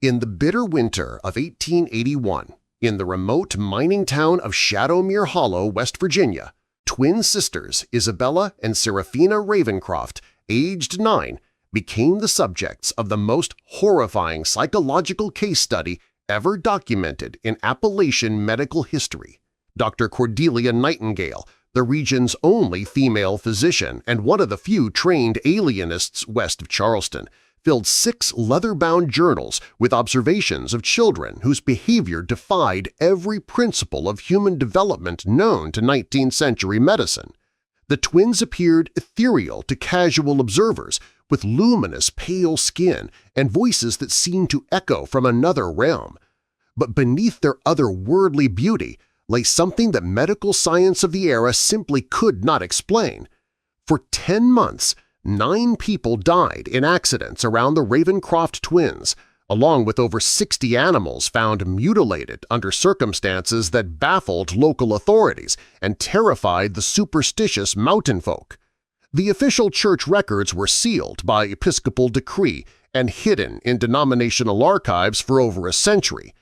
In the bitter winter of 1881, in the remote mining town of Shadowmere Hollow, West Virginia, twin sisters Isabella and Seraphina Ravencroft, aged 9, became the subjects of the most horrifying psychological case study ever documented in Appalachian medical history. Dr. Cordelia Nightingale, the region's only female physician and one of the few trained alienists west of Charleston, filled 6 leather-bound journals with observations of children whose behavior defied every principle of human development known to 19th-century medicine. The twins appeared ethereal to casual observers, with luminous pale skin and voices that seemed to echo from another realm. But beneath their otherworldly beauty lay something that medical science of the era simply could not explain. For 10 months, 9 people died in accidents around the Ravencroft twins, along with over 60 animals found mutilated under circumstances that baffled local authorities and terrified the superstitious mountain folk. The official church records were sealed by episcopal decree and hidden in denominational archives for over a century,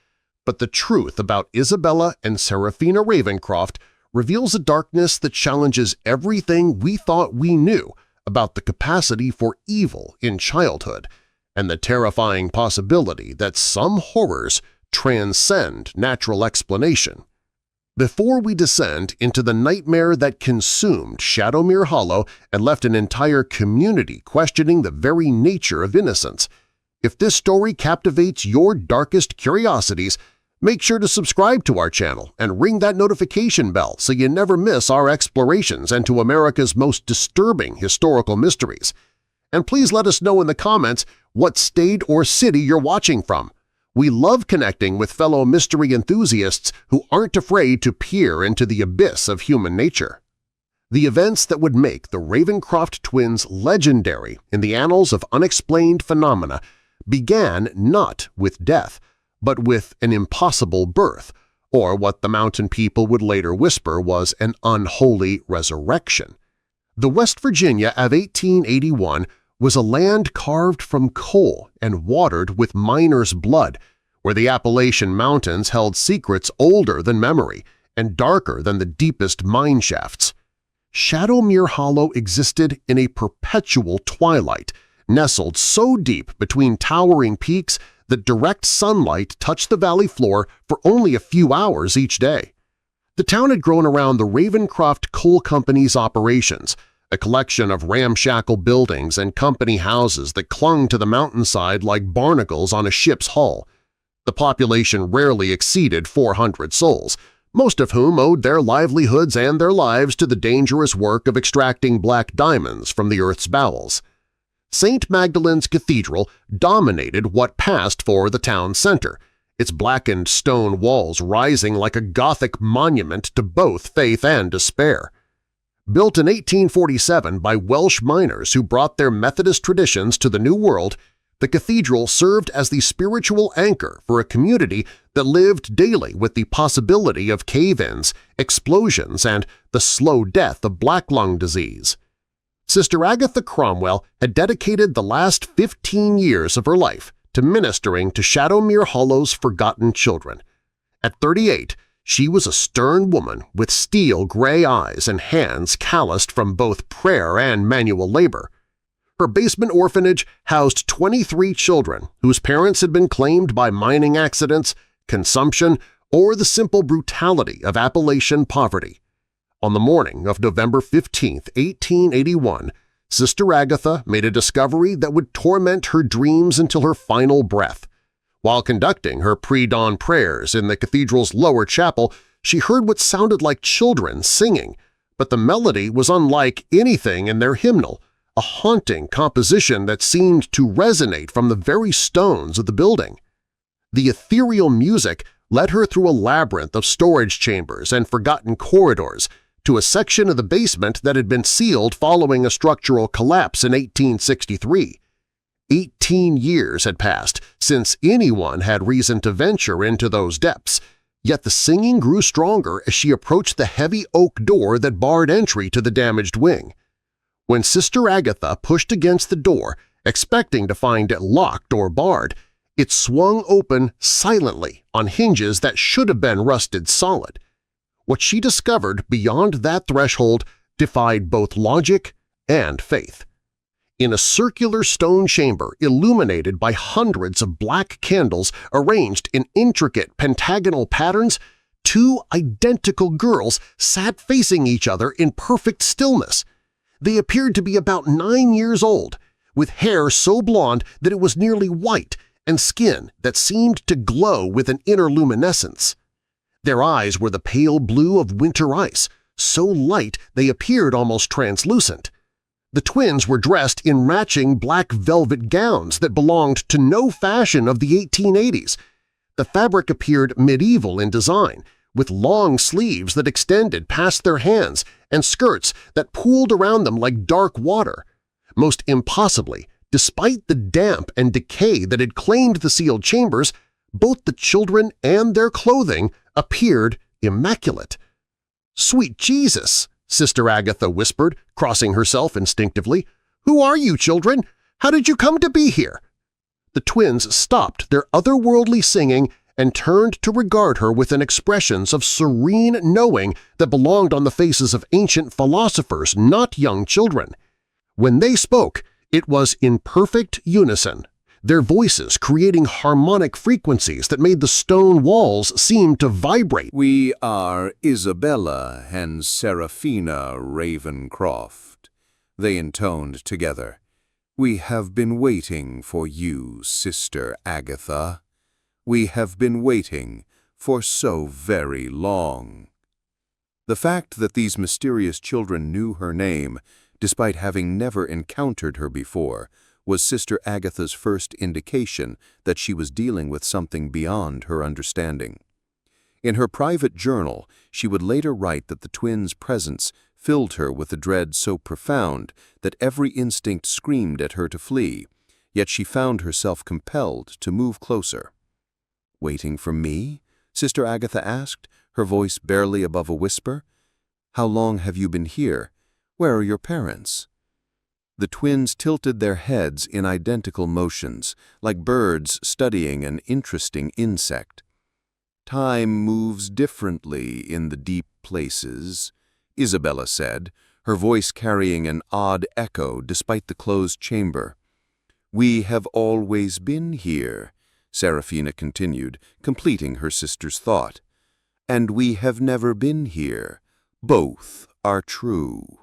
but the truth about Isabella and Seraphina Ravencroft reveals a darkness that challenges everything we thought we knew about the capacity for evil in childhood and the terrifying possibility that some horrors transcend natural explanation. Before we descend into the nightmare that consumed Shadowmere Hollow and left an entire community questioning the very nature of innocence, if this story captivates your darkest curiosities, make sure to subscribe to our channel and ring that notification bell so you never miss our explorations into America's most disturbing historical mysteries. And please let us know in the comments what state or city you're watching from. We love connecting with fellow mystery enthusiasts who aren't afraid to peer into the abyss of human nature. The events that would make the Ravencroft twins legendary in the annals of unexplained phenomena began not with death, but with an impossible birth, or what the mountain people would later whisper was an unholy resurrection. The West Virginia of 1881 was a land carved from coal and watered with miners' blood, where the Appalachian Mountains held secrets older than memory and darker than the deepest mine shafts. Shadowmere Hollow existed in a perpetual twilight, nestled so deep between towering peaks that direct sunlight touched the valley floor for only a few hours each day. The town had grown around the Ravencroft Coal Company's operations, a collection of ramshackle buildings and company houses that clung to the mountainside like barnacles on a ship's hull. The population rarely exceeded 400 souls, most of whom owed their livelihoods and their lives to the dangerous work of extracting black diamonds from the Earth's bowels. St. Magdalen's Cathedral dominated what passed for the town center, its blackened stone walls rising like a Gothic monument to both faith and despair. Built in 1847 by Welsh miners who brought their Methodist traditions to the New World, the cathedral served as the spiritual anchor for a community that lived daily with the possibility of cave-ins, explosions, and the slow death of black lung disease. Sister Agatha Cromwell had dedicated the last 15 years of her life to ministering to Shadowmere Hollow's forgotten children. At 38, she was a stern woman with steel-gray eyes and hands calloused from both prayer and manual labor. Her basement orphanage housed 23 children whose parents had been claimed by mining accidents, consumption, or the simple brutality of Appalachian poverty. On the morning of November 15, 1881, Sister Agatha made a discovery that would torment her dreams until her final breath. While conducting her pre-dawn prayers in the cathedral's lower chapel, she heard what sounded like children singing, but the melody was unlike anything in their hymnal, a haunting composition that seemed to resonate from the very stones of the building. The ethereal music led her through a labyrinth of storage chambers and forgotten corridors to a section of the basement that had been sealed following a structural collapse in 1863. 18 years had passed since anyone had reason to venture into those depths, yet the singing grew stronger as she approached the heavy oak door that barred entry to the damaged wing. When Sister Agatha pushed against the door, expecting to find it locked or barred, It swung open silently on hinges that should have been rusted solid. What she discovered beyond that threshold defied both logic and faith. In a circular stone chamber illuminated by hundreds of black candles arranged in intricate pentagonal patterns, two identical girls sat facing each other in perfect stillness. They appeared to be about 9 years old, with hair so blonde that it was nearly white and skin that seemed to glow with an inner luminescence. Their eyes were the pale blue of winter ice, so light they appeared almost translucent. The twins were dressed in matching black velvet gowns that belonged to no fashion of the 1880s. The fabric appeared medieval in design, with long sleeves that extended past their hands and skirts that pooled around them like dark water. Most impossibly, despite the damp and decay that had claimed the sealed chambers, both the children and their clothing appeared immaculate. "Sweet Jesus!" Sister Agatha whispered, crossing herself instinctively. "Who are you, children? How did you come to be here?" The twins stopped their otherworldly singing and turned to regard her with an expression of serene knowing that belonged on the faces of ancient philosophers, not young children. When they spoke, it was in perfect unison, their voices creating harmonic frequencies that made the stone walls seem to vibrate. "We are Isabella and Seraphina Ravencroft," they intoned together. "We have been waiting for you, Sister Agatha. We have been waiting for so very long." The fact that these mysterious children knew her name, despite having never encountered her before, was Sister Agatha's first indication that she was dealing with something beyond her understanding. In her private journal, she would later write that the twins' presence filled her with a dread so profound that every instinct screamed at her to flee, yet she found herself compelled to move closer. "Waiting for me?" Sister Agatha asked, her voice barely above a whisper. "How long have you been here? Where are your parents?" The twins tilted their heads in identical motions, like birds studying an interesting insect. "Time moves differently in the deep places," Isabella said, her voice carrying an odd echo despite the closed chamber. "We have always been here," Seraphina continued, completing her sister's thought. "And we have never been here. Both are true."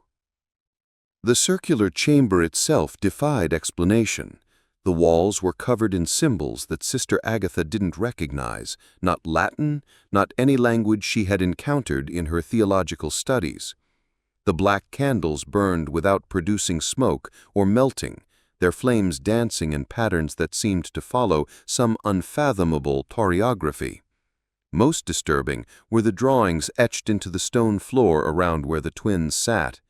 The circular chamber itself defied explanation. The walls were covered in symbols that Sister Agatha didn't recognize, not Latin, not any language she had encountered in her theological studies. The black candles burned without producing smoke or melting, their flames dancing in patterns that seemed to follow some unfathomable choreography. Most disturbing were the drawings etched into the stone floor around where the twins sat.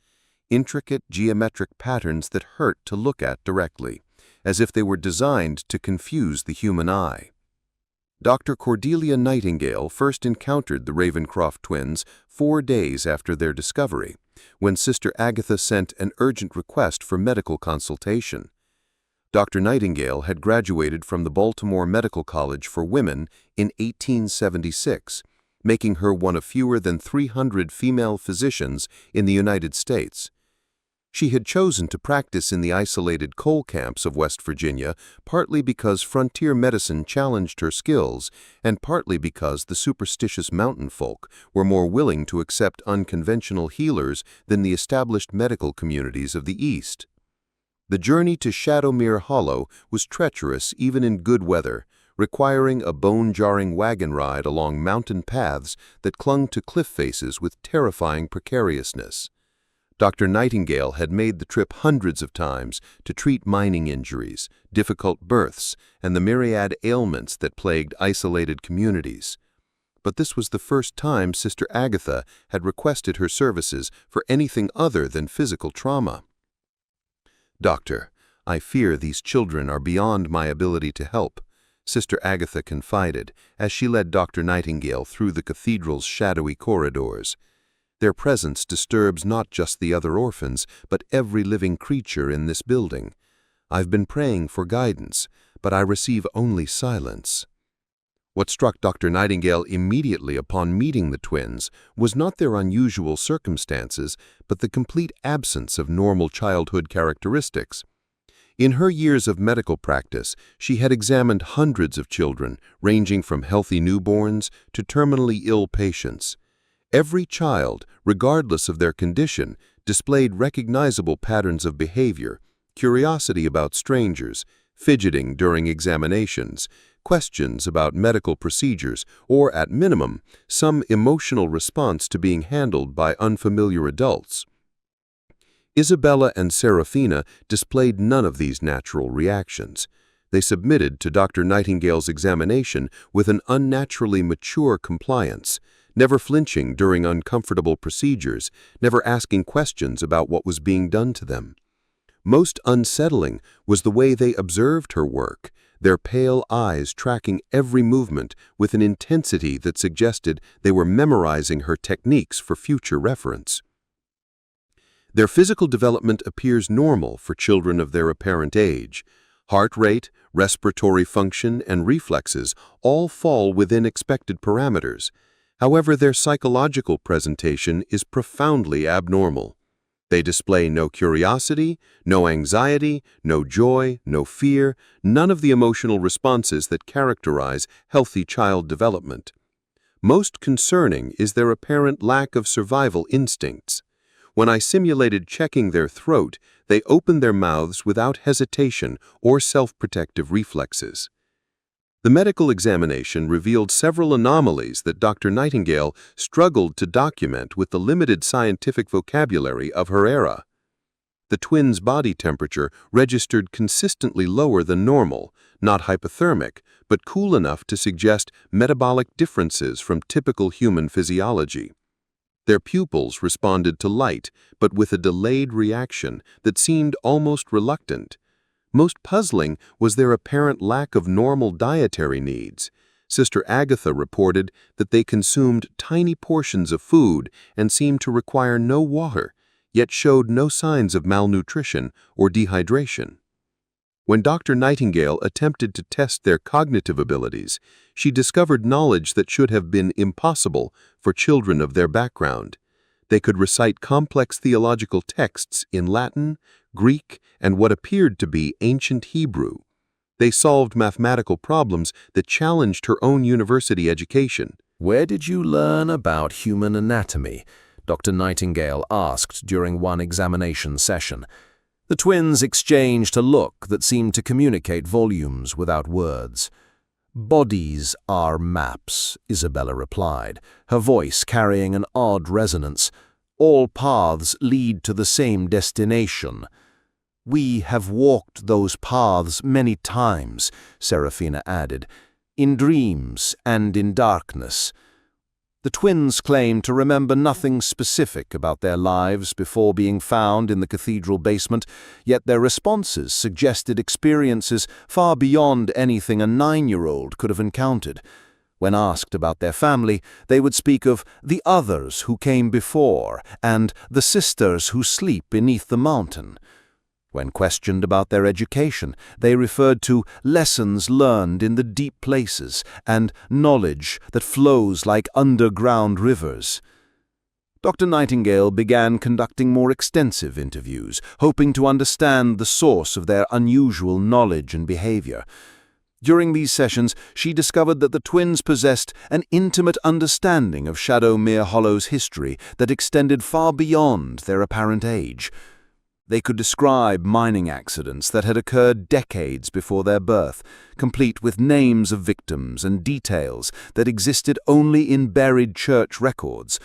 Intricate geometric patterns that hurt to look at directly, as if they were designed to confuse the human eye. Dr. Cordelia Nightingale first encountered the Ravencroft twins 4 days after their discovery, when Sister Agatha sent an urgent request for medical consultation. Dr. Nightingale had graduated from the Baltimore Medical College for Women in 1876, making her one of fewer than 300 female physicians in the United States. She had chosen to practice in the isolated coal camps of West Virginia partly because frontier medicine challenged her skills and partly because the superstitious mountain folk were more willing to accept unconventional healers than the established medical communities of the East. The journey to Shadowmere Hollow was treacherous even in good weather, requiring a bone-jarring wagon ride along mountain paths that clung to cliff faces with terrifying precariousness. Dr. Nightingale had made the trip hundreds of times to treat mining injuries, difficult births, and the myriad ailments that plagued isolated communities. But this was the first time Sister Agatha had requested her services for anything other than physical trauma. "Doctor, I fear these children are beyond my ability to help," Sister Agatha confided as she led Dr. Nightingale through the cathedral's shadowy corridors. "Their presence disturbs not just the other orphans, but every living creature in this building. I've been praying for guidance, but I receive only silence." What struck Dr. Nightingale immediately upon meeting the twins was not their unusual circumstances, but the complete absence of normal childhood characteristics. In her years of medical practice, she had examined hundreds of children, ranging from healthy newborns to terminally ill patients. Every child, regardless of their condition, displayed recognizable patterns of behavior: curiosity about strangers, fidgeting during examinations, questions about medical procedures, or, at minimum, some emotional response to being handled by unfamiliar adults. Isabella and Seraphina displayed none of these natural reactions. They submitted to Dr. Nightingale's examination with an unnaturally mature compliance, never flinching during uncomfortable procedures, never asking questions about what was being done to them. Most unsettling was the way they observed her work, their pale eyes tracking every movement with an intensity that suggested they were memorizing her techniques for future reference. Their physical development appears normal for children of their apparent age. Heart rate, respiratory function, and reflexes all fall within expected parameters. However, their psychological presentation is profoundly abnormal. They display no curiosity, no anxiety, no joy, no fear, none of the emotional responses that characterize healthy child development. Most concerning is their apparent lack of survival instincts. When I simulated checking their throat, they opened their mouths without hesitation or self-protective reflexes. The medical examination revealed several anomalies that Dr. Nightingale struggled to document with the limited scientific vocabulary of her era. The twins' body temperature registered consistently lower than normal, not hypothermic, but cool enough to suggest metabolic differences from typical human physiology. Their pupils responded to light, but with a delayed reaction that seemed almost reluctant. Most puzzling was their apparent lack of normal dietary needs. Sister Agatha reported that they consumed tiny portions of food and seemed to require no water, yet showed no signs of malnutrition or dehydration. When Dr. Nightingale attempted to test their cognitive abilities, she discovered knowledge that should have been impossible for children of their background. They could recite complex theological texts in Latin, Greek, and what appeared to be ancient Hebrew. They solved mathematical problems that challenged her own university education. "Where did you learn about human anatomy?" Dr. Nightingale asked during one examination session. The twins exchanged a look that seemed to communicate volumes without words. "Bodies are maps," Isabella replied, her voice carrying an odd resonance. "All paths lead to the same destination." "We have walked those paths many times," Seraphina added, "in dreams and in darkness." The twins claimed to remember nothing specific about their lives before being found in the cathedral basement, yet their responses suggested experiences far beyond anything a 9-year-old could have encountered. When asked about their family, they would speak of the others who came before and the sisters who sleep beneath the mountain. When questioned about their education, they referred to lessons learned in the deep places and knowledge that flows like underground rivers. Dr. Nightingale began conducting more extensive interviews, hoping to understand the source of their unusual knowledge and behavior. During these sessions, she discovered that the twins possessed an intimate understanding of Shadowmere Hollow's history that extended far beyond their apparent age. They could describe mining accidents that had occurred decades before their birth, complete with names of victims and details that existed only in buried church records.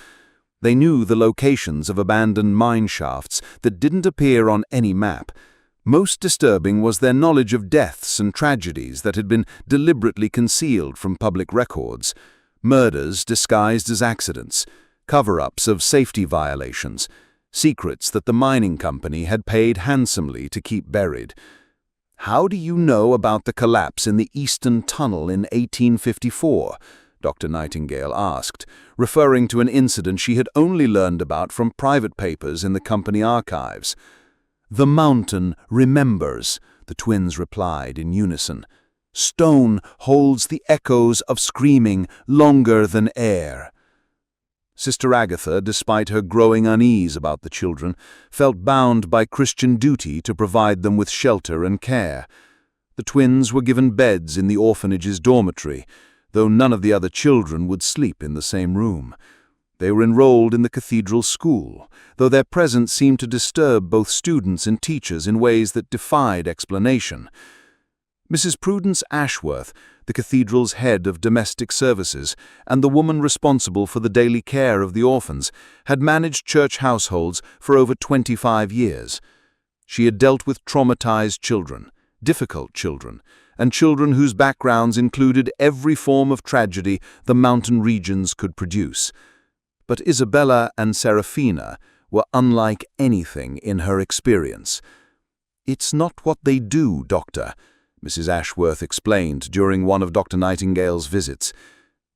They knew the locations of abandoned mine shafts that didn't appear on any map. Most disturbing was their knowledge of deaths and tragedies that had been deliberately concealed from public records. Murders disguised as accidents, cover-ups of safety violations, secrets that the mining company had paid handsomely to keep buried. "How do you know about the collapse in the Eastern Tunnel in 1854? Dr. Nightingale asked, referring to an incident she had only learned about from private papers in the company archives. "The mountain remembers," the twins replied in unison. Stone holds the echoes of screaming longer than air." Sister Agatha, despite her growing unease about the children, felt bound by Christian duty to provide them with shelter and care. The twins were given beds in the orphanage's dormitory, though none of the other children would sleep in the same room. They were enrolled in the cathedral school, though their presence seemed to disturb both students and teachers in ways that defied explanation. Mrs. Prudence Ashworth, the cathedral's head of domestic services and the woman responsible for the daily care of the orphans, had managed church households for over 25 years. She had dealt with traumatized children, difficult children, and children whose backgrounds included every form of tragedy the mountain regions could produce. But Isabella and Seraphina were unlike anything in her experience. "It's not what they do, Doctor," Mrs. Ashworth explained during one of Dr. Nightingale's visits.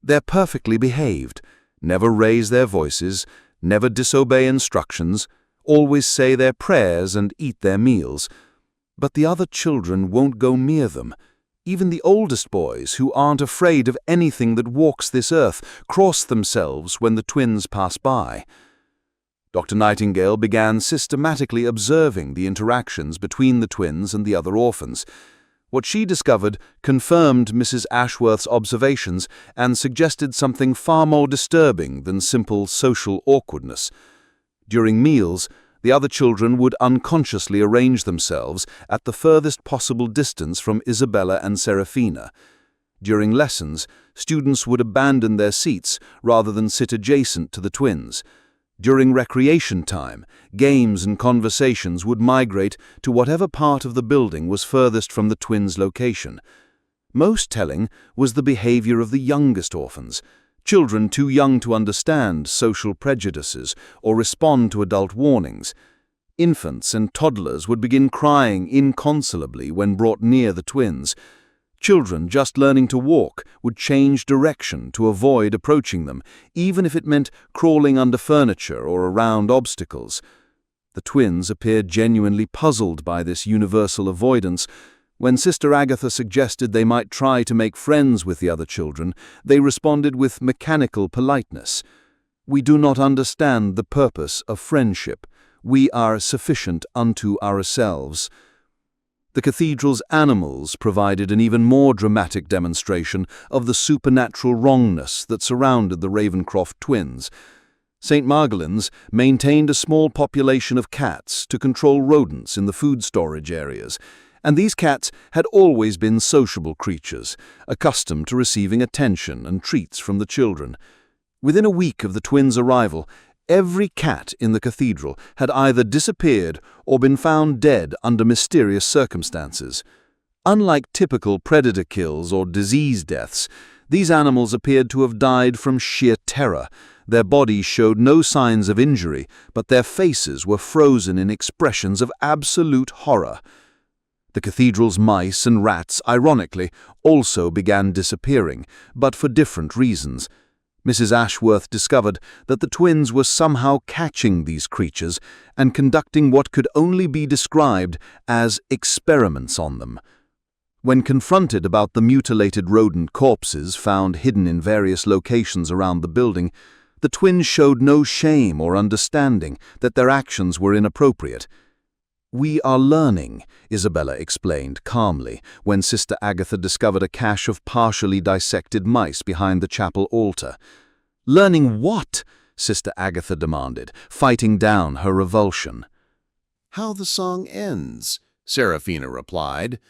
"They're perfectly behaved, never raise their voices, never disobey instructions, always say their prayers and eat their meals. But the other children won't go near them. Even the oldest boys, who aren't afraid of anything that walks this earth, cross themselves when the twins pass by." Dr. Nightingale began systematically observing the interactions between the twins and the other orphans. What she discovered confirmed Mrs. Ashworth's observations and suggested something far more disturbing than simple social awkwardness. During meals, the other children would unconsciously arrange themselves at the furthest possible distance from Isabella and Seraphina. During lessons, students would abandon their seats rather than sit adjacent to the twins. During recreation time, games and conversations would migrate to whatever part of the building was furthest from the twins' location. Most telling was the behavior of the youngest orphans, children too young to understand social prejudices or respond to adult warnings. Infants and toddlers would begin crying inconsolably when brought near the twins. Children just learning to walk would change direction to avoid approaching them, even if it meant crawling under furniture or around obstacles. The twins appeared genuinely puzzled by this universal avoidance. When Sister Agatha suggested they might try to make friends with the other children, they responded with mechanical politeness. "We do not understand the purpose of friendship. We are sufficient unto ourselves." The cathedral's animals provided an even more dramatic demonstration of the supernatural wrongness that surrounded the Ravencroft twins. St. Margalen's maintained a small population of cats to control rodents in the food storage areas, and these cats had always been sociable creatures, accustomed to receiving attention and treats from the children. Within a week of the twins' arrival, every cat in the cathedral had either disappeared or been found dead under mysterious circumstances. Unlike typical predator kills or disease deaths, these animals appeared to have died from sheer terror. Their bodies showed no signs of injury, but their faces were frozen in expressions of absolute horror. The cathedral's mice and rats, ironically, also began disappearing, but for different reasons. Mrs. Ashworth discovered that the twins were somehow catching these creatures and conducting what could only be described as experiments on them. When confronted about the mutilated rodent corpses found hidden in various locations around the building, the twins showed no shame or understanding that their actions were inappropriate. "We are learning," Isabella explained calmly when Sister Agatha discovered a cache of partially dissected mice behind the chapel altar. "Learning what?" Sister Agatha demanded, fighting down her revulsion. "How the song ends," Seraphina replied,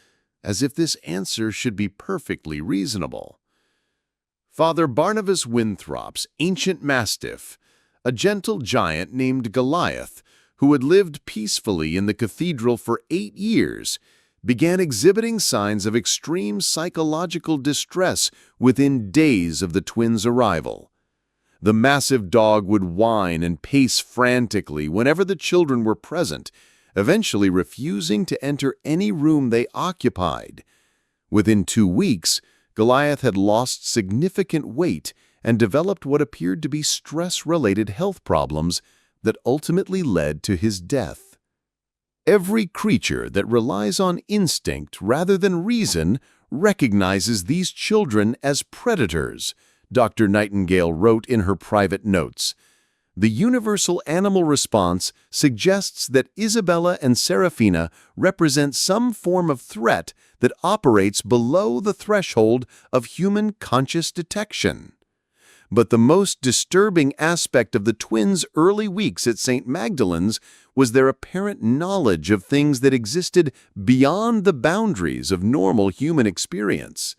as if this answer should be perfectly reasonable. Father Barnabas Winthrop's ancient mastiff, a gentle giant named Goliath, who had lived peacefully in the cathedral for 8 years, began exhibiting signs of extreme psychological distress within days of the twins' arrival. The massive dog would whine and pace frantically whenever the children were present, eventually refusing to enter any room they occupied. Within 2 weeks, Goliath had lost significant weight and developed what appeared to be stress-related health problems that ultimately led to his death. Every creature that relies on instinct rather than reason recognizes these children as predators, Dr. Nightingale wrote in her private notes. The universal animal response suggests that Isabella and Seraphina represent some form of threat that operates below the threshold of human conscious detection. But the most disturbing aspect of the twins' early weeks at St. Magdalene's was their apparent knowledge of things that existed beyond the boundaries of normal human experience.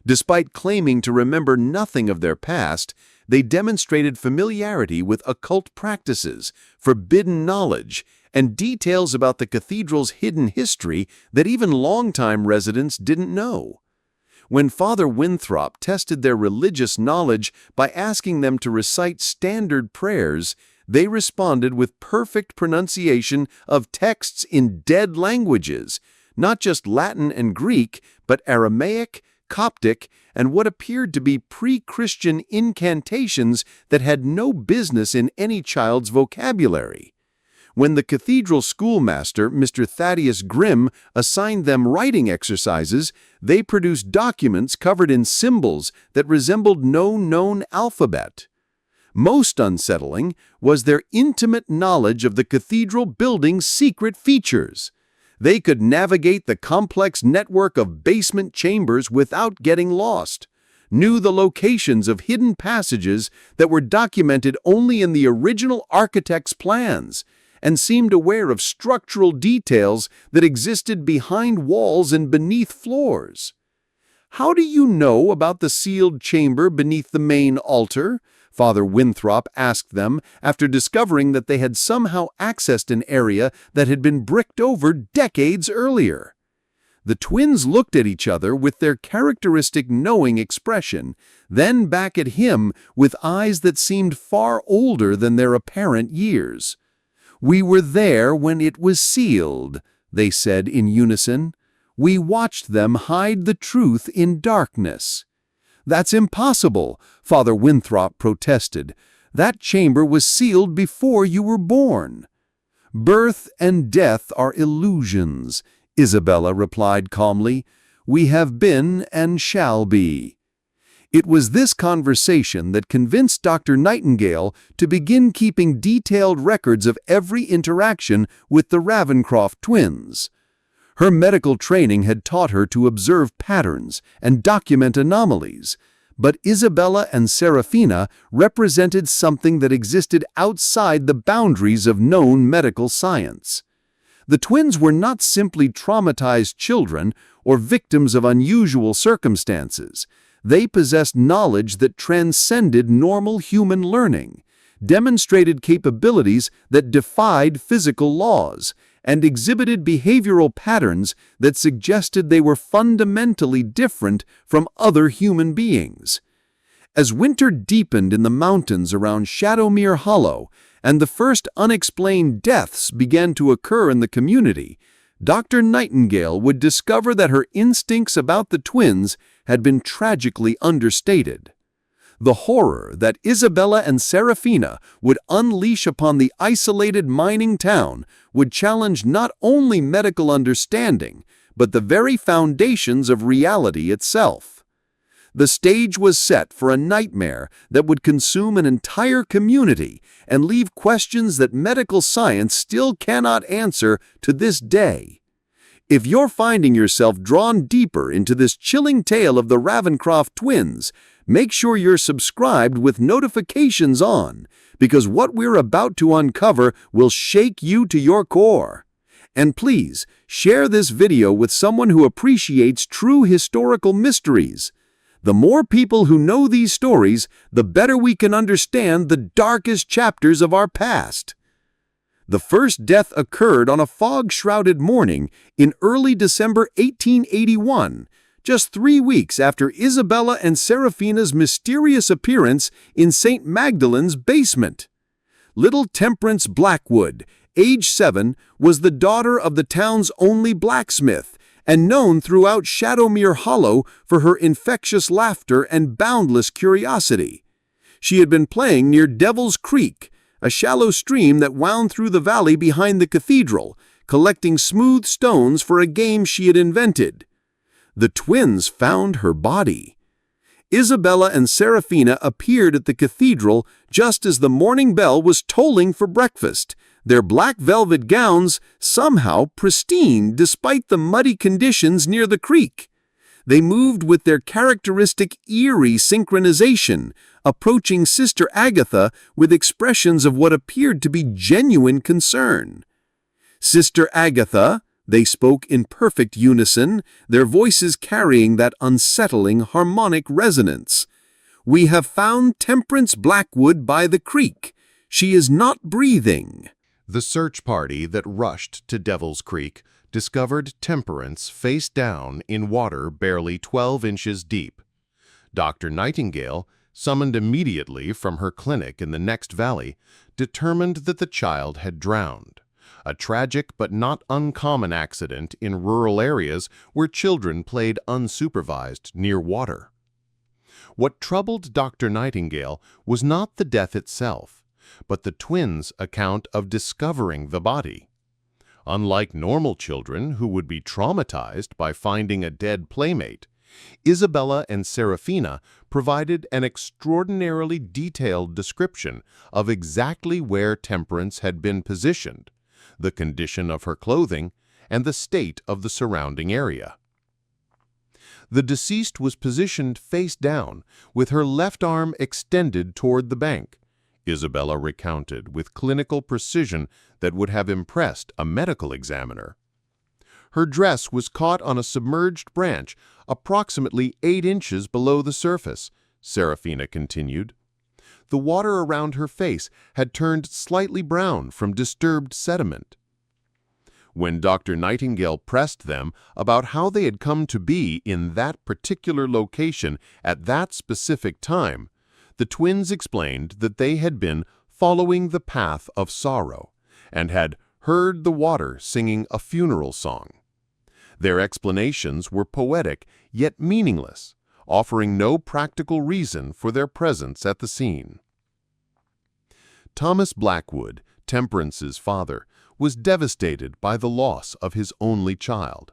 Despite claiming to remember nothing of their past, they demonstrated familiarity with occult practices, forbidden knowledge, and details about the cathedral's hidden history that even longtime residents didn't know. When Father Winthrop tested their religious knowledge by asking them to recite standard prayers, they responded with perfect pronunciation of texts in dead languages, not just Latin and Greek, but Aramaic, Coptic, and what appeared to be pre-Christian incantations that had no business in any child's vocabulary. When the cathedral schoolmaster, Mr. Thaddeus Grimm, assigned them writing exercises, they produced documents covered in symbols that resembled no known alphabet. Most unsettling was their intimate knowledge of the cathedral building's secret features. They could navigate the complex network of basement chambers without getting lost, knew the locations of hidden passages that were documented only in the original architect's plans, and seemed aware of structural details that existed behind walls and beneath floors. "How do you know about the sealed chamber beneath the main altar?" Father Winthrop asked them after discovering that they had somehow accessed an area that had been bricked over decades earlier. The twins looked at each other with their characteristic knowing expression, then back at him with eyes that seemed far older than their apparent years. "We were there when it was sealed," they said in unison. "We watched them hide the truth in darkness." "That's impossible," Father Winthrop protested. "That chamber was sealed before you were born." "Birth and death are illusions," Isabella replied calmly. "We have been and shall be." It was this conversation that convinced Dr. Nightingale to begin keeping detailed records of every interaction with the Ravencroft twins. Her medical training had taught her to observe patterns and document anomalies, but Isabella and Seraphina represented something that existed outside the boundaries of known medical science. The twins were not simply traumatized children or victims of unusual circumstances. They possessed knowledge that transcended normal human learning, demonstrated capabilities that defied physical laws, and exhibited behavioral patterns that suggested they were fundamentally different from other human beings. As winter deepened in the mountains around Shadowmere Hollow and the first unexplained deaths began to occur in the community, Dr. Nightingale would discover that her instincts about the twins had been tragically understated. The horror that Isabella and Seraphina would unleash upon the isolated mining town would challenge not only medical understanding, but the very foundations of reality itself. The stage was set for a nightmare that would consume an entire community and leave questions that medical science still cannot answer to this day. If you're finding yourself drawn deeper into this chilling tale of the Ravencroft twins, make sure you're subscribed with notifications on, because what we're about to uncover will shake you to your core. And please, share this video with someone who appreciates true historical mysteries. The more people who know these stories, the better we can understand the darkest chapters of our past. The first death occurred on a fog-shrouded morning in early December 1881, just 3 weeks after Isabella and Seraphina's mysterious appearance in St. Magdalene's basement. Little Temperance Blackwood, age 7, was the daughter of the town's only blacksmith and known throughout Shadowmere Hollow for her infectious laughter and boundless curiosity. She had been playing near Devil's Creek, a shallow stream that wound through the valley behind the cathedral, collecting smooth stones for a game she had invented. the twins found her body. Isabella and Seraphina appeared at the cathedral just as the morning bell was tolling for breakfast, their black velvet gowns somehow pristine despite the muddy conditions near the creek. They moved with their characteristic eerie synchronization, approaching Sister Agatha with expressions of what appeared to be genuine concern. "Sister Agatha," they spoke in perfect unison, their voices carrying that unsettling harmonic resonance. "We have found Temperance Blackwood by the creek. She is not breathing." The search party that rushed to Devil's Creek discovered Temperance face down in water barely 12 inches deep. Dr. Nightingale, summoned immediately from her clinic in the next valley, determined that the child had drowned, a tragic but not uncommon accident in rural areas where children played unsupervised near water. What troubled Dr. Nightingale was not the death itself, but the twins' account of discovering the body. Unlike normal children who would be traumatized by finding a dead playmate, Isabella and Seraphina provided an extraordinarily detailed description of exactly where Temperance had been positioned, the condition of her clothing, and the state of the surrounding area. The deceased was positioned face down, with her left arm extended toward the bank, Isabella recounted with clinical precision that would have impressed a medical examiner. Her dress was caught on a submerged branch approximately 8 inches below the surface, Seraphina continued. The water around her face had turned slightly brown from disturbed sediment. When Dr. Nightingale pressed them about how they had come to be in that particular location at that specific time, the twins explained that they had been following the path of sorrow and had heard the water singing a funeral song. Their explanations were poetic yet meaningless, offering no practical reason for their presence at the scene. Thomas Blackwood, Temperance's father, was devastated by the loss of his only child.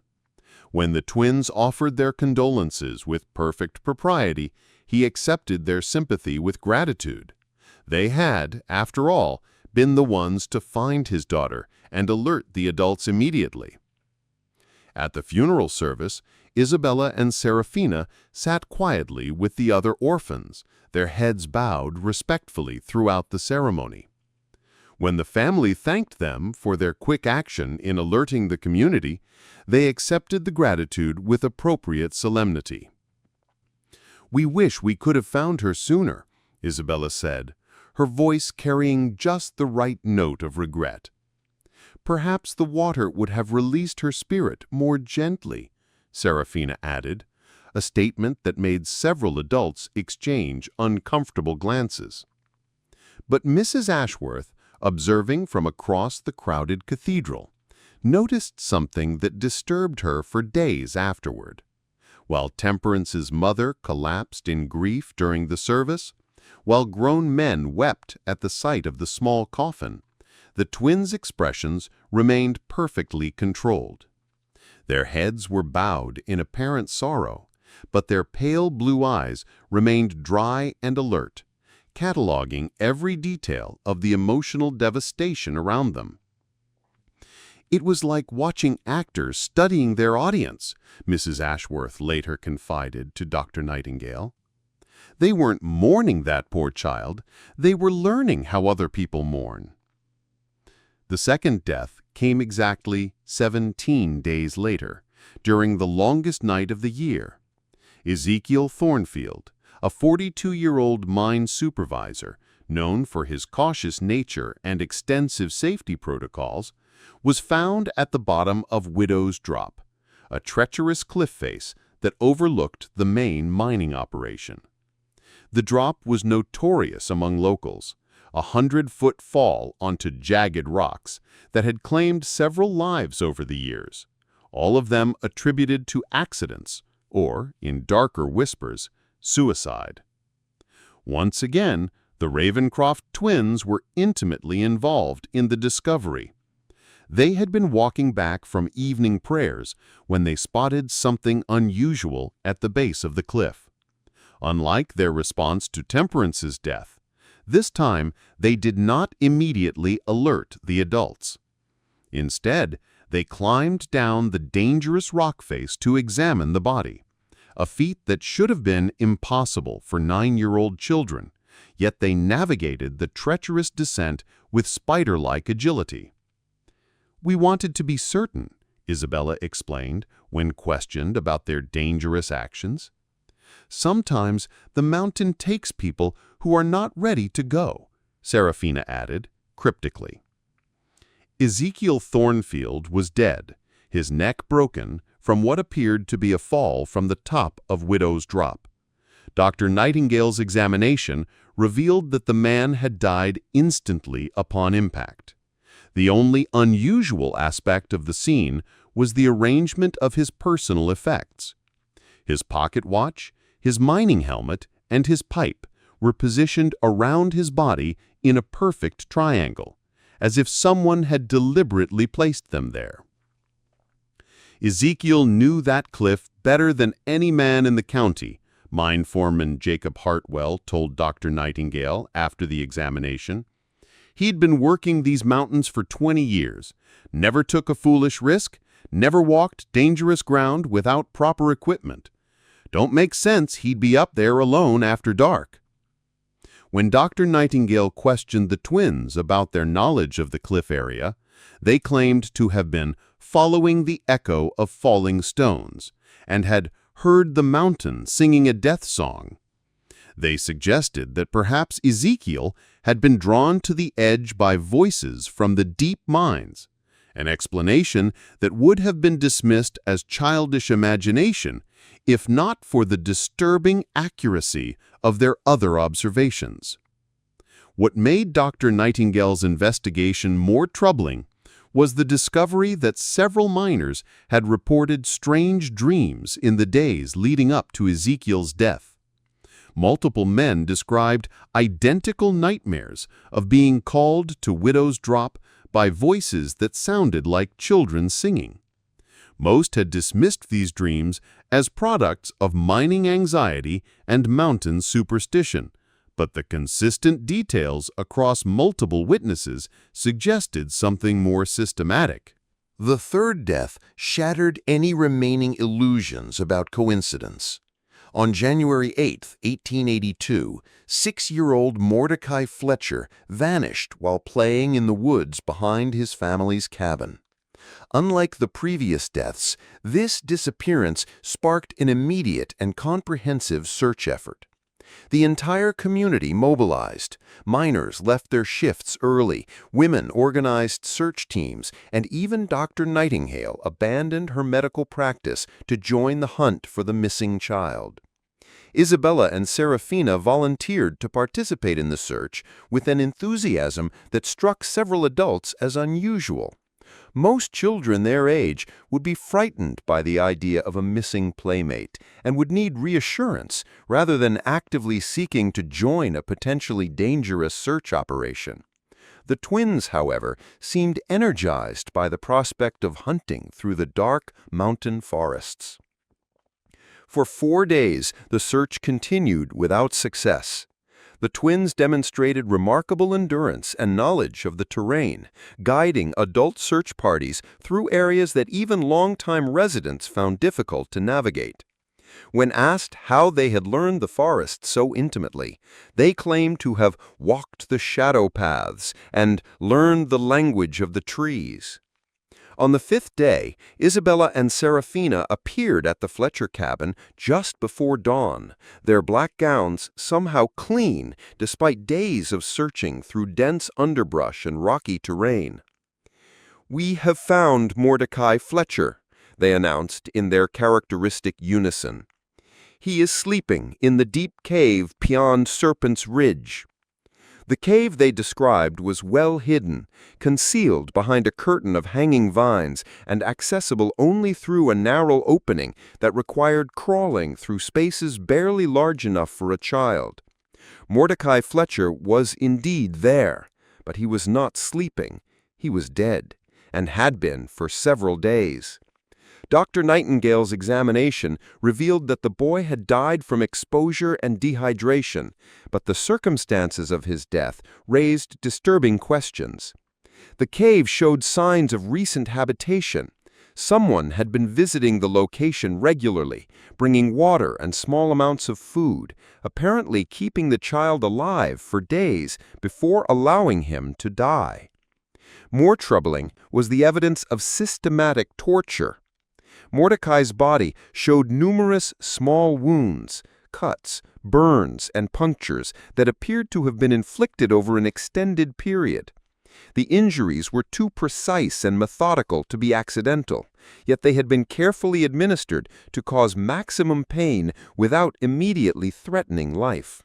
When the twins offered their condolences with perfect propriety, he accepted their sympathy with gratitude. They had, after all, been the ones to find his daughter and alert the adults immediately. At the funeral service, Isabella and Seraphina sat quietly with the other orphans, their heads bowed respectfully throughout the ceremony. When the family thanked them for their quick action in alerting the community, they accepted the gratitude with appropriate solemnity. "We wish we could have found her sooner," Isabella said, her voice carrying just the right note of regret. "Perhaps the water would have released her spirit more gently," Seraphina added, a statement that made several adults exchange uncomfortable glances. But Mrs. Ashworth, observing from across the crowded cathedral, noticed something that disturbed her for days afterward. While Temperance's mother collapsed in grief during the service, while grown men wept at the sight of the small coffin, the twins' expressions remained perfectly controlled. Their heads were bowed in apparent sorrow, but their pale blue eyes remained dry and alert, cataloging every detail of the emotional devastation around them. "It was like watching actors studying their audience," Mrs. Ashworth later confided to Dr. Nightingale. "They weren't mourning that poor child, they were learning how other people mourn." The second death came exactly 17 days later, during the longest night of the year. Ezekiel Thornfield, a 42-year-old mine supervisor, known for his cautious nature and extensive safety protocols, was found at the bottom of Widow's Drop, a treacherous cliff face that overlooked the main mining operation. The drop was notorious among locals, a 100-foot fall onto jagged rocks that had claimed several lives over the years, all of them attributed to accidents or, in darker whispers, suicide. Once again, the Ravencroft twins were intimately involved in the discovery. They had been walking back from evening prayers when they spotted something unusual at the base of the cliff. Unlike their response to Temperance's death, this time they did not immediately alert the adults. Instead, they climbed down the dangerous rock face to examine the body, a feat that should have been impossible for 9-year-old children, yet they navigated the treacherous descent with spider-like agility. "We wanted to be certain," Isabella explained when questioned about their dangerous actions. "Sometimes the mountain takes people who are not ready to go," Seraphina added, cryptically. Ezekiel Thornfield was dead, his neck broken from what appeared to be a fall from the top of Widow's Drop. Dr. Nightingale's examination revealed that the man had died instantly upon impact. The only unusual aspect of the scene was the arrangement of his personal effects. His pocket watch, his mining helmet, and his pipe were positioned around his body in a perfect triangle, as if someone had deliberately placed them there. Ezekiel knew that cliff better than any man in the county, mine foreman Jacob Hartwell told Dr. Nightingale after the examination. He'd been working these mountains for 20 years, never took a foolish risk, never walked dangerous ground without proper equipment. Don't make sense he'd be up there alone after dark. When Dr. Nightingale questioned the twins about their knowledge of the cliff area, they claimed to have been following the echo of falling stones and had heard the mountain singing a death song. They suggested that perhaps Ezekiel had been drawn to the edge by voices from the deep mines, an explanation that would have been dismissed as childish imagination if not for the disturbing accuracy of their other observations. What made Dr. Nightingale's investigation more troubling was the discovery that several miners had reported strange dreams in the days leading up to Ezekiel's death. Multiple men described identical nightmares of being called to Widow's Drop by voices that sounded like children singing. Most had dismissed these dreams as products of mining anxiety and mountain superstition, but the consistent details across multiple witnesses suggested something more systematic. The third death shattered any remaining illusions about coincidence. On January 8, 1882, 6-year-old Mordecai Fletcher vanished while playing in the woods behind his family's cabin. Unlike the previous deaths, this disappearance sparked an immediate and comprehensive search effort. The entire community mobilized. Miners left their shifts early, women organized search teams, and even Dr. Nightingale abandoned her medical practice to join the hunt for the missing child. Isabella and Seraphina volunteered to participate in the search with an enthusiasm that struck several adults as unusual. Most children their age would be frightened by the idea of a missing playmate and would need reassurance rather than actively seeking to join a potentially dangerous search operation. The twins, however, seemed energized by the prospect of hunting through the dark mountain forests. For 4 days, the search continued without success. The twins demonstrated remarkable endurance and knowledge of the terrain, guiding adult search parties through areas that even longtime residents found difficult to navigate. When asked how they had learned the forest so intimately, they claimed to have walked the shadow paths and learned the language of the trees. On the 5th day, Isabella and Seraphina appeared at the Fletcher cabin just before dawn, their black gowns somehow clean despite days of searching through dense underbrush and rocky terrain. "We have found Mordecai Fletcher," they announced in their characteristic unison. "He is sleeping in the deep cave beyond Serpent's Ridge." The cave they described was well hidden, concealed behind a curtain of hanging vines and accessible only through a narrow opening that required crawling through spaces barely large enough for a child. Mordecai Fletcher was indeed there, but he was not sleeping. He was dead, and had been for several days. Dr. Nightingale's examination revealed that the boy had died from exposure and dehydration, but the circumstances of his death raised disturbing questions. The cave showed signs of recent habitation. Someone had been visiting the location regularly, bringing water and small amounts of food, apparently keeping the child alive for days before allowing him to die. More troubling was the evidence of systematic torture. Mordecai's body showed numerous small wounds, cuts, burns, and punctures that appeared to have been inflicted over an extended period. The injuries were too precise and methodical to be accidental, yet they had been carefully administered to cause maximum pain without immediately threatening life.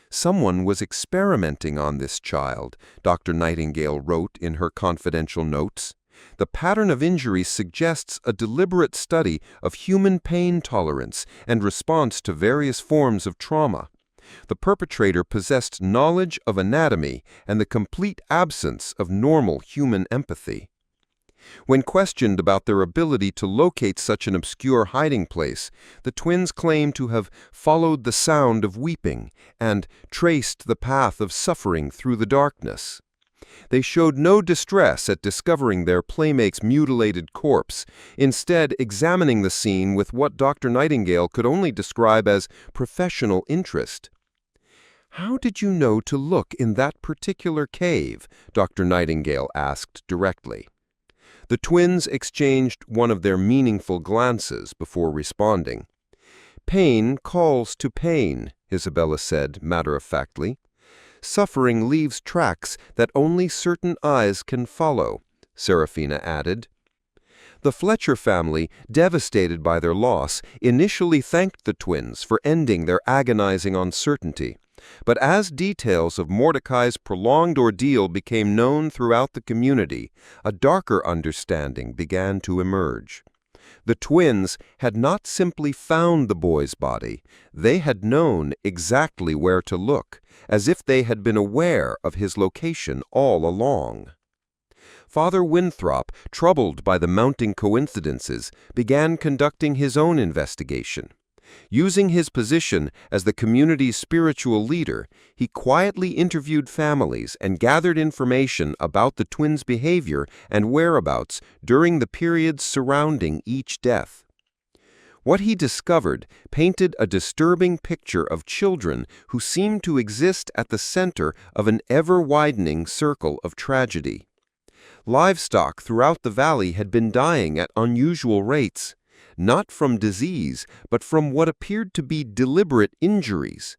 Someone was experimenting on this child, Dr. Nightingale wrote in her confidential notes. The pattern of injuries suggests a deliberate study of human pain tolerance and response to various forms of trauma. The perpetrator possessed knowledge of anatomy and the complete absence of normal human empathy. When questioned about their ability to locate such an obscure hiding place, the twins claimed to have followed the sound of weeping and traced the path of suffering through the darkness. They showed no distress at discovering their playmate's mutilated corpse, instead examining the scene with what Dr. Nightingale could only describe as professional interest. "How did you know to look in that particular cave?" Dr. Nightingale asked directly. The twins exchanged one of their meaningful glances before responding. "Pain calls to pain," Isabella said matter-of-factly. "Suffering leaves tracks that only certain eyes can follow," Seraphina added. The Fletcher family, devastated by their loss, initially thanked the twins for ending their agonizing uncertainty. But as details of Mordecai's prolonged ordeal became known throughout the community, a darker understanding began to emerge. The twins had not simply found the boy's body, they had known exactly where to look, as if they had been aware of his location all along. Father Winthrop, troubled by the mounting coincidences, began conducting his own investigation. Using his position as the community's spiritual leader, he quietly interviewed families and gathered information about the twins' behavior and whereabouts during the periods surrounding each death. What he discovered painted a disturbing picture of children who seemed to exist at the center of an ever-widening circle of tragedy. Livestock throughout the valley had been dying at unusual rates, not from disease, but from what appeared to be deliberate injuries.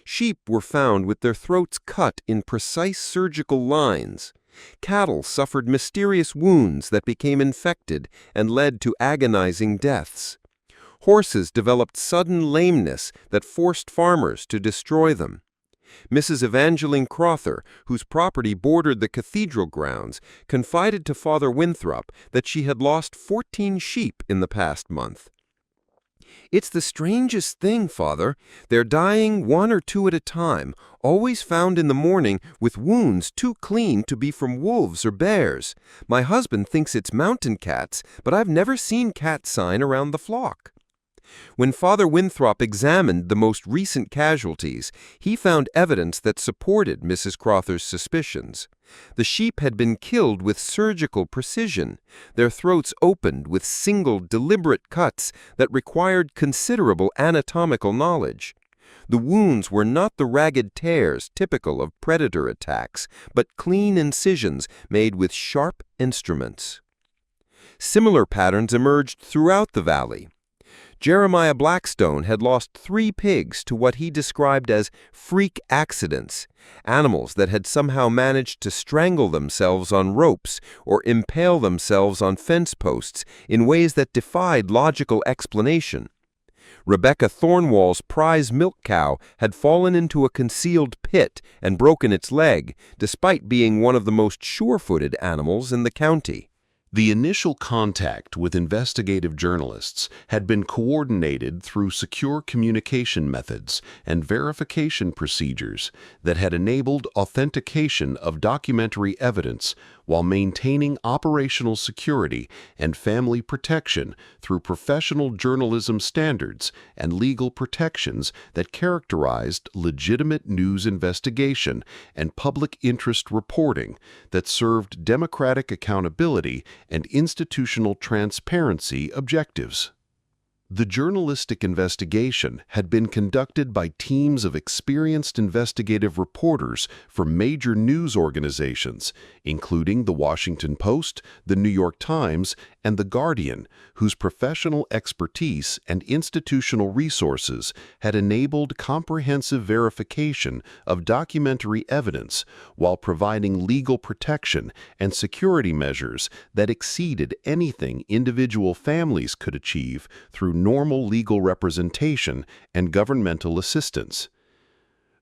Sheep were found with their throats cut in precise surgical lines. Cattle suffered mysterious wounds that became infected and led to agonizing deaths. Horses developed sudden lameness that forced farmers to destroy them. Mrs. Evangeline Crother, whose property bordered the cathedral grounds, confided to Father Winthrop that she had lost 14 sheep in the past month. "It's the strangest thing, Father. They're dying one or two at a time, always found in the morning with wounds too clean to be from wolves or bears. My husband thinks it's mountain cats, but I've never seen cat sign around the flock." When Father Winthrop examined the most recent casualties, he found evidence that supported Mrs. Crother's suspicions. The sheep had been killed with surgical precision, their throats opened with single, deliberate cuts that required considerable anatomical knowledge. The wounds were not the ragged tears typical of predator attacks, but clean incisions made with sharp instruments. Similar patterns emerged throughout the valley. Jeremiah Blackstone had lost 3 pigs to what he described as freak accidents, animals that had somehow managed to strangle themselves on ropes or impale themselves on fence posts in ways that defied logical explanation. Rebecca Thornwall's prize milk cow had fallen into a concealed pit and broken its leg, despite being one of the most sure-footed animals in the county. The initial contact with investigative journalists had been coordinated through secure communication methods and verification procedures that had enabled authentication of documentary evidence while maintaining operational security and family protection through professional journalism standards and legal protections that characterized legitimate news investigation and public interest reporting that served democratic accountability and institutional transparency objectives. The journalistic investigation had been conducted by teams of experienced investigative reporters from major news organizations, including The Washington Post, The New York Times, and The Guardian, whose professional expertise and institutional resources had enabled comprehensive verification of documentary evidence while providing legal protection and security measures that exceeded anything individual families could achieve through normal legal representation and governmental assistance.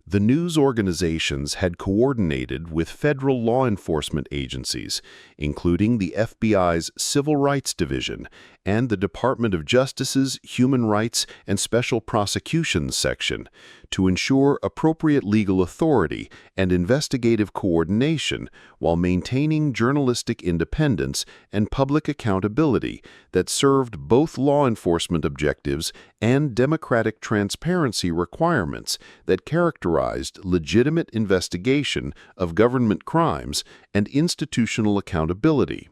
The news organizations had coordinated with federal law enforcement agencies, including the FBI's Civil Rights Division and the Department of Justice's Human Rights and Special Prosecutions Section, to ensure appropriate legal authority and investigative coordination while maintaining journalistic independence and public accountability that served both law enforcement objectives and democratic transparency requirements that characterized legitimate investigation of government crimes and institutional accountability.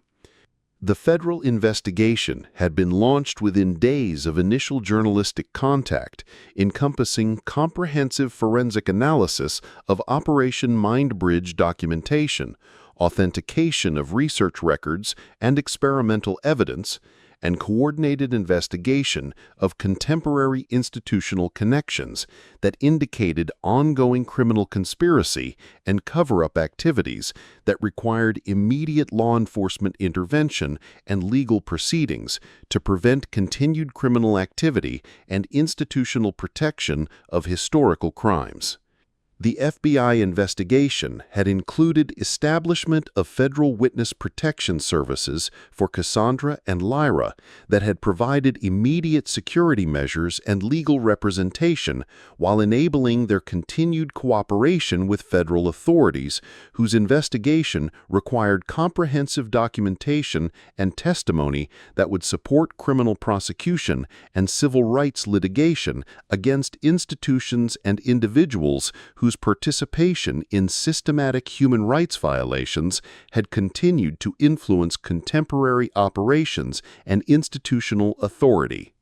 The federal investigation had been launched within days of initial journalistic contact, encompassing comprehensive forensic analysis of Operation Mindbridge documentation, authentication of research records and experimental evidence, and coordinated investigation of contemporary institutional connections that indicated ongoing criminal conspiracy and cover-up activities that required immediate law enforcement intervention and legal proceedings to prevent continued criminal activity and institutional protection of historical crimes. The FBI investigation had included establishment of federal witness protection services for Cassandra and Lyra that had provided immediate security measures and legal representation while enabling their continued cooperation with federal authorities, whose investigation required comprehensive documentation and testimony that would support criminal prosecution and civil rights litigation against institutions and individuals whose participation in systematic human rights violations had continued to influence contemporary operations and institutional authority.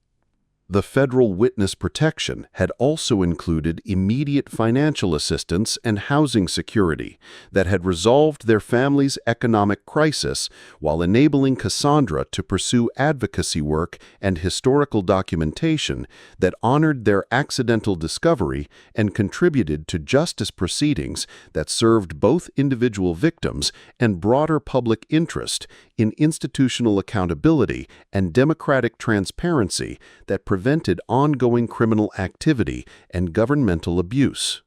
The federal witness protection had also included immediate financial assistance and housing security that had resolved their family's economic crisis while enabling Cassandra to pursue advocacy work and historical documentation that honored their accidental discovery and contributed to justice proceedings that served both individual victims and broader public interest in institutional accountability and democratic transparency that prevented ongoing criminal activity and governmental abuse.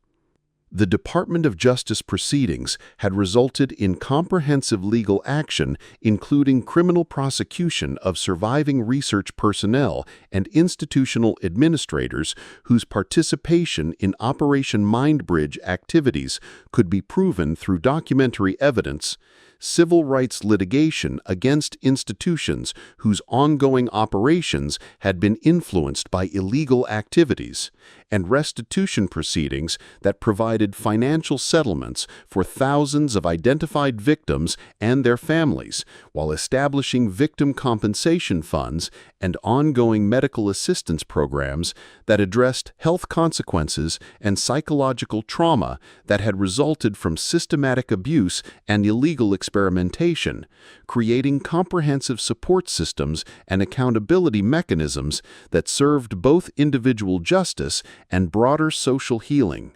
The Department of Justice proceedings had resulted in comprehensive legal action, including criminal prosecution of surviving research personnel and institutional administrators whose participation in Operation Mindbridge activities could be proven through documentary evidence, civil rights litigation against institutions whose ongoing operations had been influenced by illegal activities, and restitution proceedings that provided financial settlements for thousands of identified victims and their families, while establishing victim compensation funds and ongoing medical assistance programs that addressed health consequences and psychological trauma that had resulted from systematic abuse and illegal experimentation, creating comprehensive support systems and accountability mechanisms that served both individual justice and broader social healing.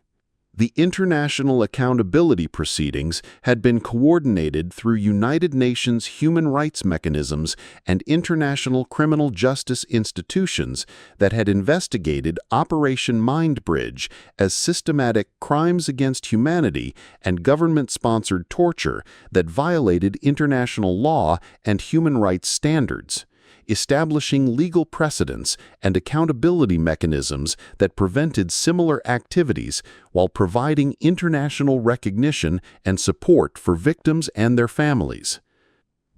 The international accountability proceedings had been coordinated through United Nations human rights mechanisms and international criminal justice institutions that had investigated Operation Mindbridge as systematic crimes against humanity and government-sponsored torture that violated international law and human rights standards, establishing legal precedents and accountability mechanisms that prevented similar activities while providing international recognition and support for victims and their families.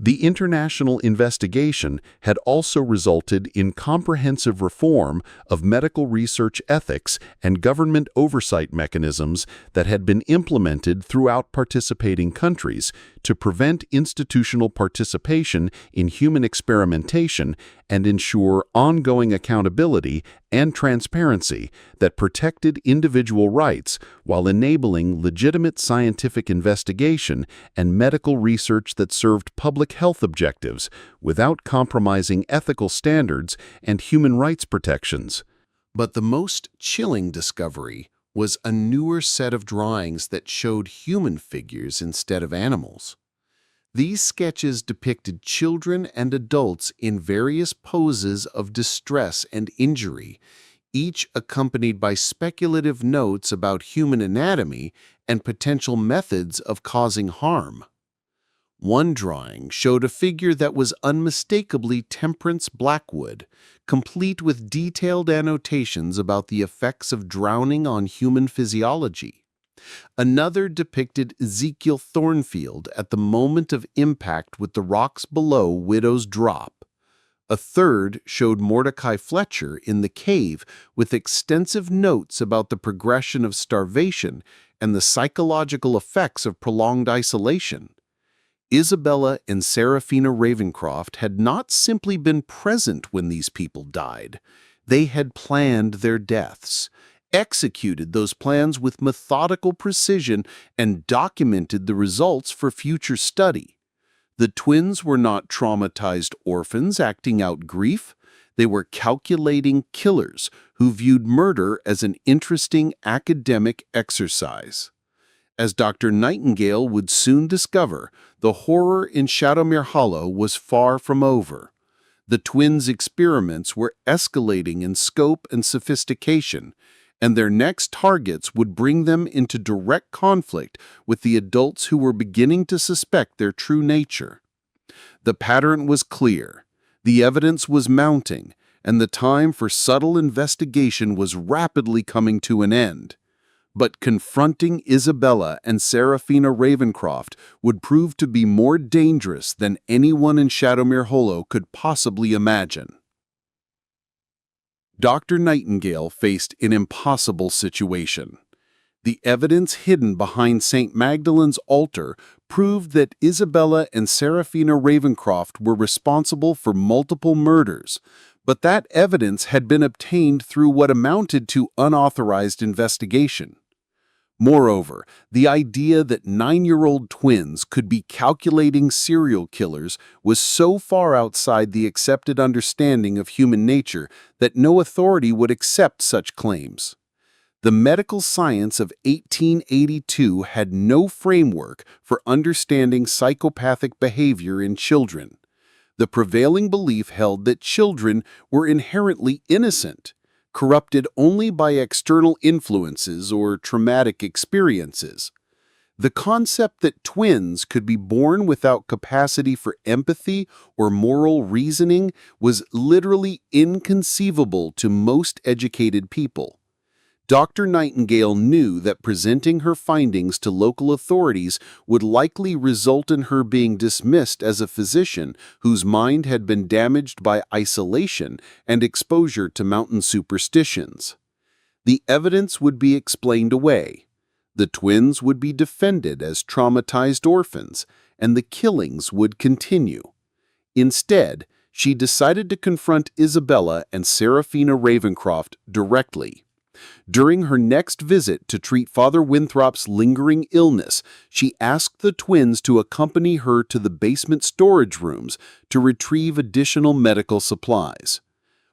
The international investigation had also resulted in comprehensive reform of medical research ethics and government oversight mechanisms that had been implemented throughout participating countries to prevent institutional participation in human experimentation and ensure ongoing accountability and transparency that protected individual rights while enabling legitimate scientific investigation and medical research that served public health objectives without compromising ethical standards and human rights protections. But the most chilling discovery was a newer set of drawings that showed human figures instead of animals. These sketches depicted children and adults in various poses of distress and injury, each accompanied by speculative notes about human anatomy and potential methods of causing harm. One drawing showed a figure that was unmistakably Temperance Blackwood, complete with detailed annotations about the effects of drowning on human physiology. Another depicted Ezekiel Thornfield at the moment of impact with the rocks below Widow's Drop. A third showed Mordecai Fletcher in the cave with extensive notes about the progression of starvation and the psychological effects of prolonged isolation. Isabella and Seraphina Ravencroft had not simply been present when these people died. They had planned their deaths, executed those plans with methodical precision, and documented the results for future study. The twins were not traumatized orphans acting out grief. They were calculating killers who viewed murder as an interesting academic exercise. As Dr. Nightingale would soon discover, the horror in Shadowmere Hollow was far from over. The twins' experiments were escalating in scope and sophistication, and their next targets would bring them into direct conflict with the adults who were beginning to suspect their true nature. The pattern was clear, the evidence was mounting, and the time for subtle investigation was rapidly coming to an end. But confronting Isabella and Seraphina Ravencroft would prove to be more dangerous than anyone in Shadowmere Hollow could possibly imagine. Dr. Nightingale faced an impossible situation. The evidence hidden behind St. Magdalene's altar proved that Isabella and Seraphina Ravencroft were responsible for multiple murders, but that evidence had been obtained through what amounted to unauthorized investigation. Moreover, the idea that 9-year-old twins could be calculating serial killers was so far outside the accepted understanding of human nature that no authority would accept such claims. The medical science of 1882 had no framework for understanding psychopathic behavior in children. The prevailing belief held that children were inherently innocent, corrupted only by external influences or traumatic experiences. The concept that twins could be born without capacity for empathy or moral reasoning was literally inconceivable to most educated people. Dr. Nightingale knew that presenting her findings to local authorities would likely result in her being dismissed as a physician whose mind had been damaged by isolation and exposure to mountain superstitions. The evidence would be explained away. The twins would be defended as traumatized orphans, and the killings would continue. Instead, she decided to confront Isabella and Seraphina Ravencroft directly. During her next visit to treat Father Winthrop's lingering illness, she asked the twins to accompany her to the basement storage rooms to retrieve additional medical supplies.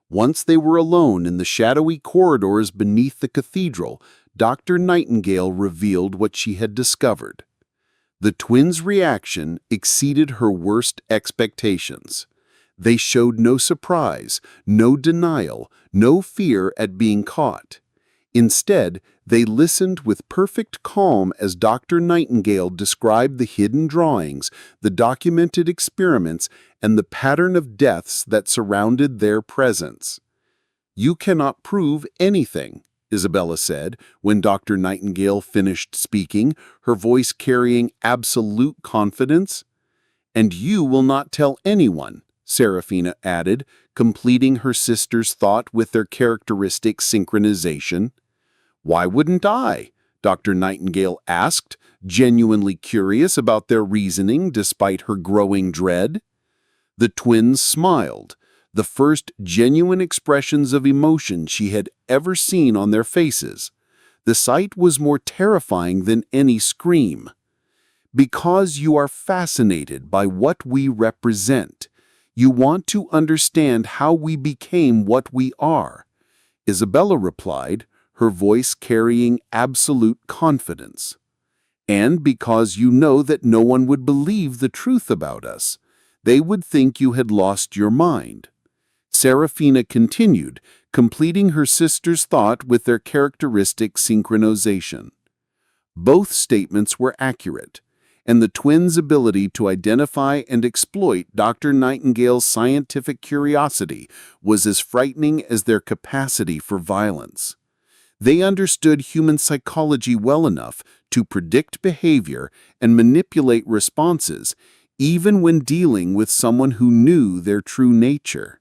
Once they were alone in the shadowy corridors beneath the cathedral, Dr. Nightingale revealed what she had discovered. The twins' reaction exceeded her worst expectations. They showed no surprise, no denial, no fear at being caught. Instead, they listened with perfect calm as Dr. Nightingale described the hidden drawings, the documented experiments, and the pattern of deaths that surrounded their presence. "You cannot prove anything," Isabella said, when Dr. Nightingale finished speaking, her voice carrying absolute confidence. "And you will not tell anyone," Seraphina added, completing her sister's thought with their characteristic synchronization. "Why wouldn't I?" Dr. Nightingale asked, genuinely curious about their reasoning despite her growing dread. The twins smiled, the first genuine expressions of emotion she had ever seen on their faces. The sight was more terrifying than any scream. "Because you are fascinated by what we represent. You want to understand how we became what we are," Isabella replied, her voice carrying absolute confidence. "And because you know that no one would believe the truth about us. They would think you had lost your mind." Seraphina continued, completing her sister's thought with their characteristic synchronization. Both statements were accurate, and the twins' ability to identify and exploit Dr. Nightingale's scientific curiosity was as frightening as their capacity for violence. They understood human psychology well enough to predict behavior and manipulate responses, even when dealing with someone who knew their true nature.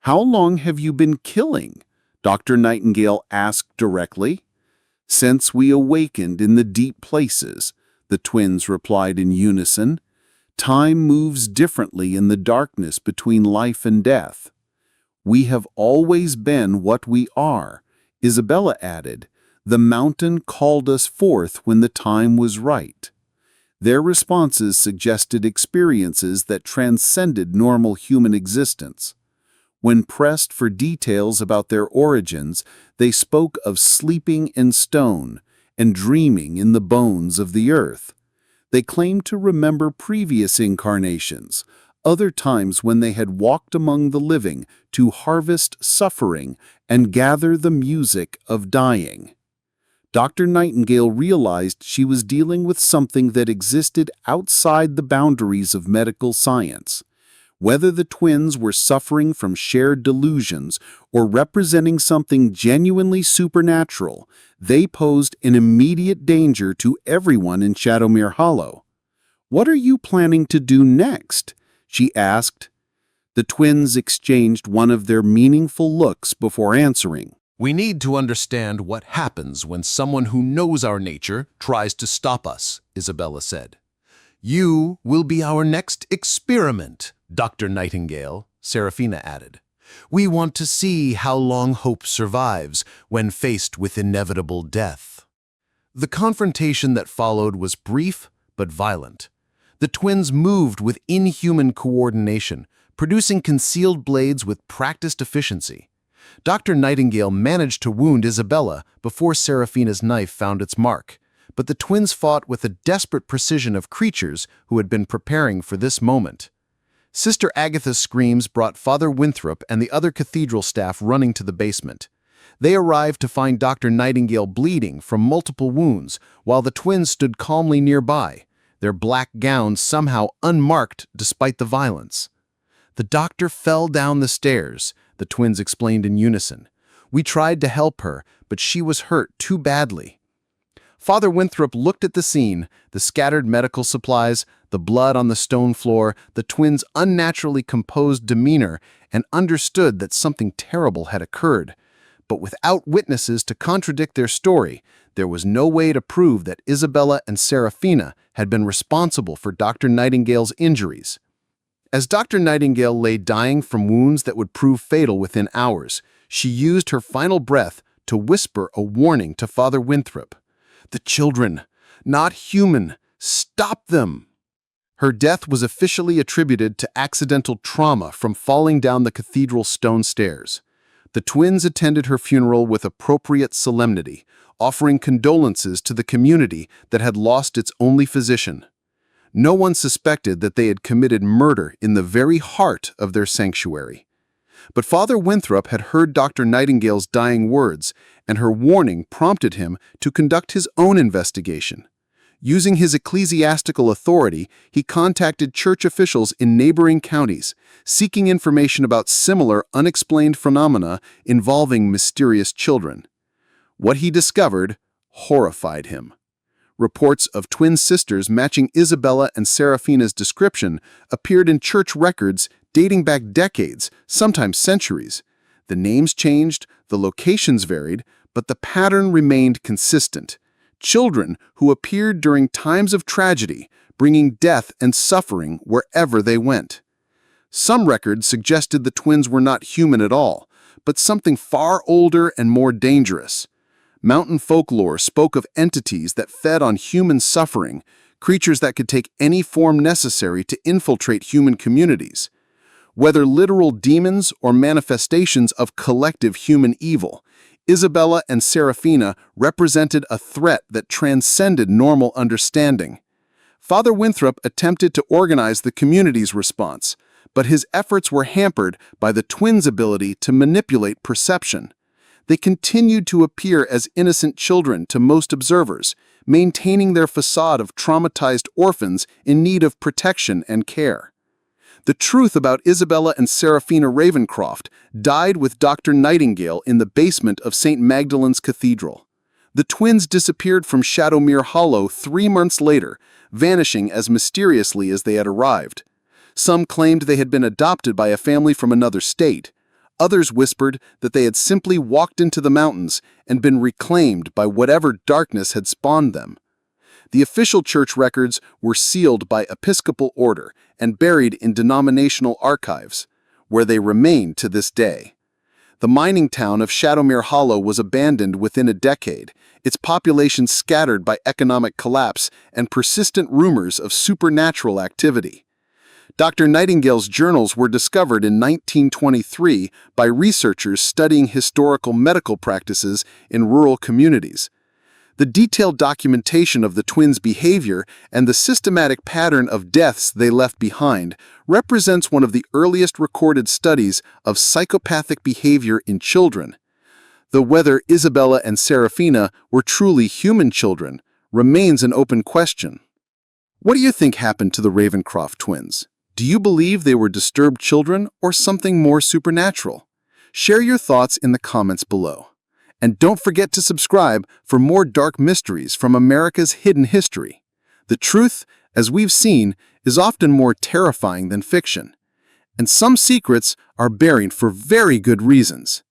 "How long have you been killing?" Dr. Nightingale asked directly. "Since we awakened in the deep places," the twins replied in unison. "Time moves differently in the darkness between life and death." "We have always been what we are," Isabella added. "The mountain called us forth when the time was right." Their responses suggested experiences that transcended normal human existence. When pressed for details about their origins, they spoke of sleeping in stone and dreaming in the bones of the earth. They claimed to remember previous incarnations, other times when they had walked among the living to harvest suffering and gather the music of dying. Dr. Nightingale realized she was dealing with something that existed outside the boundaries of medical science. Whether the twins were suffering from shared delusions or representing something genuinely supernatural, they posed an immediate danger to everyone in Shadowmere Hollow. "What are you planning to do next?" she asked. The twins exchanged one of their meaningful looks before answering. "We need to understand what happens when someone who knows our nature tries to stop us," Isabella said. "You will be our next experiment, Dr. Nightingale," Seraphina added. "We want to see how long hope survives when faced with inevitable death." The confrontation that followed was brief but violent. The twins moved with inhuman coordination, producing concealed blades with practiced efficiency. Dr. Nightingale managed to wound Isabella before Seraphina's knife found its mark, but the twins fought with the desperate precision of creatures who had been preparing for this moment. Sister Agatha's screams brought Father Winthrop and the other cathedral staff running to the basement. They arrived to find Dr. Nightingale bleeding from multiple wounds, while the twins stood calmly nearby, their black gowns somehow unmarked despite the violence. "The doctor fell down the stairs," the twins explained in unison. "We tried to help her, but she was hurt too badly." Father Winthrop looked at the scene, the scattered medical supplies, the blood on the stone floor, the twins' unnaturally composed demeanor, and understood that something terrible had occurred. But without witnesses to contradict their story, there was no way to prove that Isabella and Seraphina had been responsible for Dr. Nightingale's injuries. As Dr. Nightingale lay dying from wounds that would prove fatal within hours, she used her final breath to whisper a warning to Father Winthrop. "The children, not human. Stop them." Her death was officially attributed to accidental trauma from falling down the cathedral stone stairs. The twins attended her funeral with appropriate solemnity, offering condolences to the community that had lost its only physician. No one suspected that they had committed murder in the very heart of their sanctuary. But Father Winthrop had heard Dr. Nightingale's dying words, and her warning prompted him to conduct his own investigation. Using his ecclesiastical authority, he contacted church officials in neighboring counties, seeking information about similar unexplained phenomena involving mysterious children. What he discovered horrified him. Reports of twin sisters matching Isabella and Seraphina's description appeared in church records dating back decades, sometimes centuries. The names changed, the locations varied, but the pattern remained consistent. Children who appeared during times of tragedy, bringing death and suffering wherever they went. Some records suggested the twins were not human at all, but something far older and more dangerous. Mountain folklore spoke of entities that fed on human suffering, creatures that could take any form necessary to infiltrate human communities. Whether literal demons or manifestations of collective human evil, Isabella and Seraphina represented a threat that transcended normal understanding. Father Winthrop attempted to organize the community's response, but his efforts were hampered by the twins' ability to manipulate perception. They continued to appear as innocent children to most observers, maintaining their facade of traumatized orphans in need of protection and care. The truth about Isabella and Seraphina Ravencroft died with Dr. Nightingale in the basement of St. Magdalen's Cathedral. The twins disappeared from Shadowmere Hollow 3 months later, vanishing as mysteriously as they had arrived. Some claimed they had been adopted by a family from another state. Others whispered that they had simply walked into the mountains and been reclaimed by whatever darkness had spawned them. The official church records were sealed by episcopal order and buried in denominational archives, where they remain to this day. The mining town of Shadowmere Hollow was abandoned within a decade, its population scattered by economic collapse and persistent rumors of supernatural activity. Dr. Nightingale's journals were discovered in 1923 by researchers studying historical medical practices in rural communities. The detailed documentation of the twins' behavior and the systematic pattern of deaths they left behind represents one of the earliest recorded studies of psychopathic behavior in children. Though whether Isabella and Seraphina were truly human children remains an open question. What do you think happened to the Ravencroft twins? Do you believe they were disturbed children or something more supernatural? Share your thoughts in the comments below. And don't forget to subscribe for more dark mysteries from America's hidden history. The truth, as we've seen, is often more terrifying than fiction. And some secrets are buried for very good reasons.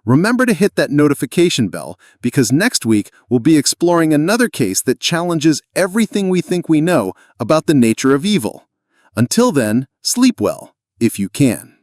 Remember to hit that notification bell because next week we'll be exploring another case that challenges everything we think we know about the nature of evil. Until then, sleep well, if you can.